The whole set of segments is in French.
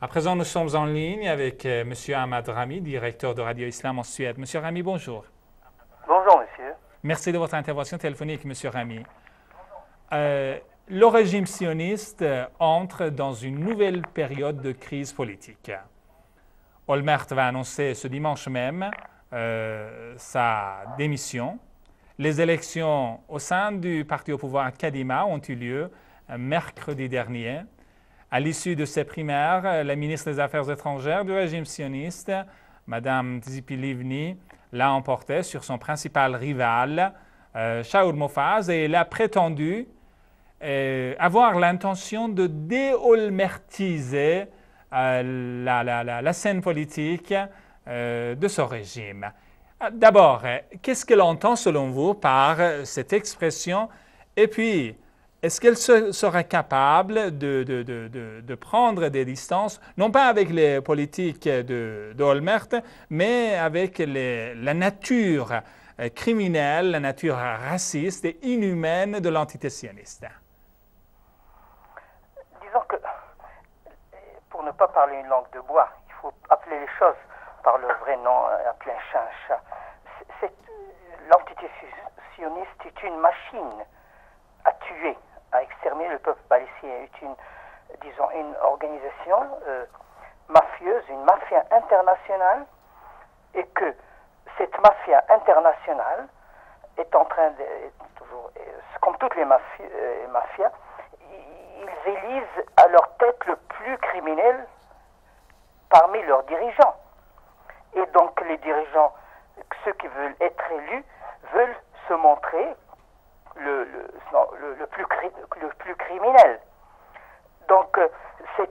À présent, nous sommes en ligne avec M. Ahmad Rami, directeur de Radio Islam en Suède. Monsieur Rami, bonjour. Bonjour, monsieur. Merci de votre intervention téléphonique, Monsieur Rami. Le régime sioniste entre dans une nouvelle période de crise politique. Olmert va annoncer ce dimanche même sa démission. Les élections au sein du parti au pouvoir Kadima ont eu lieu mercredi dernier. À l'issue de ces primaires, la ministre des Affaires étrangères du régime sioniste, Mme Tzipi Livni, l'a emporté sur son principal rival, Shaul Mofaz, et elle a prétendu avoir l'intention de déolmertiser la scène politique de ce régime. D'abord, qu'est-ce qu'elle entend selon vous par cette expression? Et puis, est-ce qu'elle serait capable de prendre des distances, non pas avec les politiques de Olmert, mais avec la nature criminelle, la nature raciste et inhumaine de l'entité sioniste? Disons que, pour ne pas parler une langue de bois, il faut appeler les choses par leur vrai nom, appeler un chat un chat. L'entité sioniste est une machine à tuer, à exterminer le peuple palestinien, est une organisation mafieuse, une mafia internationale, et que cette mafia internationale est en train de, toujours, comme toutes les mafias, ils élisent à leur tête le plus criminel parmi leurs dirigeants. Et donc les dirigeants, ceux qui veulent être élus, veulent se montrer le plus criminel. Donc ce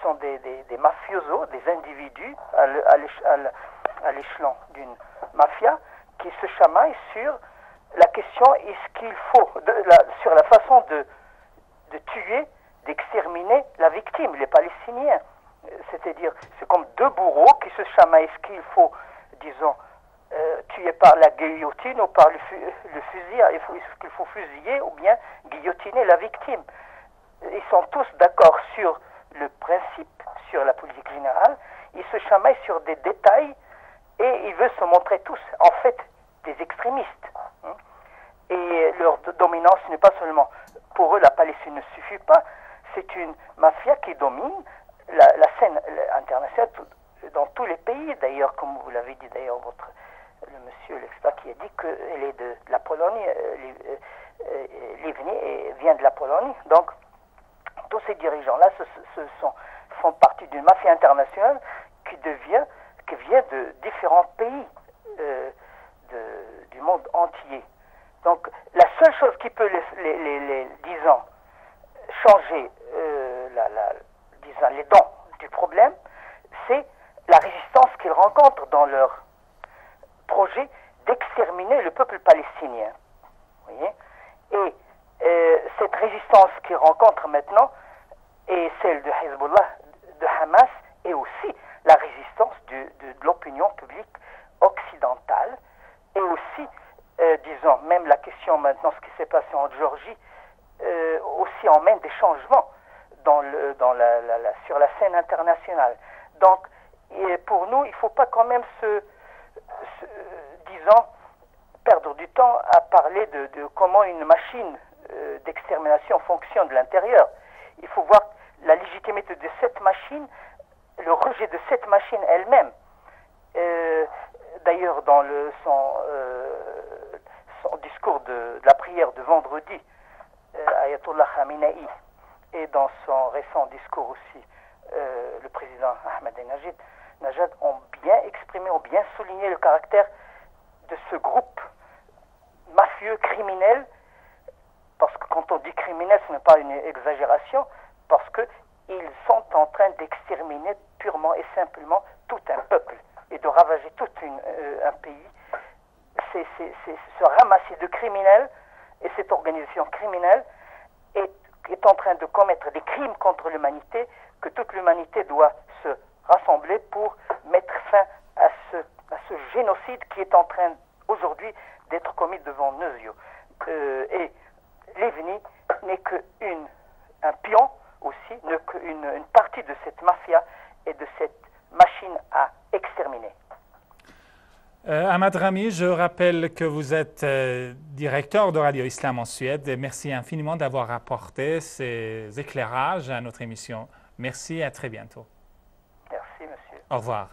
sont des mafiosos, des individus à l'échelon d'une mafia qui se chamaillent sur la question est-ce qu'il faut, sur la façon de tuer, d'exterminer la victime, les Palestiniens. C'est-à-dire, c'est comme deux bourreaux qui se chamaillent. Est-ce qu'il faut, disons, tuer par la guillotine ou par le fusil? Est-ce qu'il faut fusiller ou bien guillotiner la victime? Ils sont tous d'accord sur le principe, sur la politique générale. Ils se chamaillent sur des détails et ils veulent se montrer tous, en fait, des extrémistes. Et leur dominance n'est pas seulement, pour eux, la Palestine ne suffit pas, c'est une mafia qui domine la scène internationale dans tous les pays. D'ailleurs, comme vous l'avez dit, d'ailleurs, le monsieur, l'expert qui a dit qu'elle est de la Pologne, Livni vient de la Pologne. Donc, tous ces dirigeants-là font partie d'une mafia internationale qui vient de différents pays du monde entier. Donc, la seule chose qui peut disons, changer les dents du problème, c'est la résistance qu'ils rencontrent dans leur projet d'exterminer le peuple palestinien. Vous voyez? Et cette résistance qu'ils rencontrent maintenant est celle de Hezbollah, de Hamas, et aussi la résistance de l'opinion publique occidentale, et aussi, disons, même la question maintenant, ce qui s'est passé en Géorgie, aussi emmène des changements sur la scène internationale. Donc, pour nous, il ne faut pas quand même disons, perdre du temps à parler de comment une machine d'extermination fonctionne de l'intérieur. Il faut voir la légitimité de cette machine, le rejet de cette machine elle-même. D'ailleurs, dans son discours de la prière de vendredi, Ayatollah Khamenei, et dans son récent discours aussi, le président Ahmadinejad ont bien exprimé, ont bien souligné le caractère de ce groupe mafieux, criminel, parce que quand on dit criminel, ce n'est pas une exagération, parce qu'ils sont en train d'exterminer purement et simplement tout un peuple et de ravager tout un pays. C'est ce ramassis de criminels, et cette organisation criminelle est en train de commettre des crimes contre l'humanité, que toute l'humanité doit se rassembler pour mettre fin à ce génocide qui est en train aujourd'hui d'être commis devant nos yeux. Et Livni n'est qu'une un pion aussi, une partie de cette mafia et de cette machine à exterminer. Ahmad Rami, je rappelle que vous êtes directeur de Radio Islam en Suède. Merci infiniment d'avoir apporté ces éclairages à notre émission. Merci et à très bientôt. Merci, monsieur. Au revoir.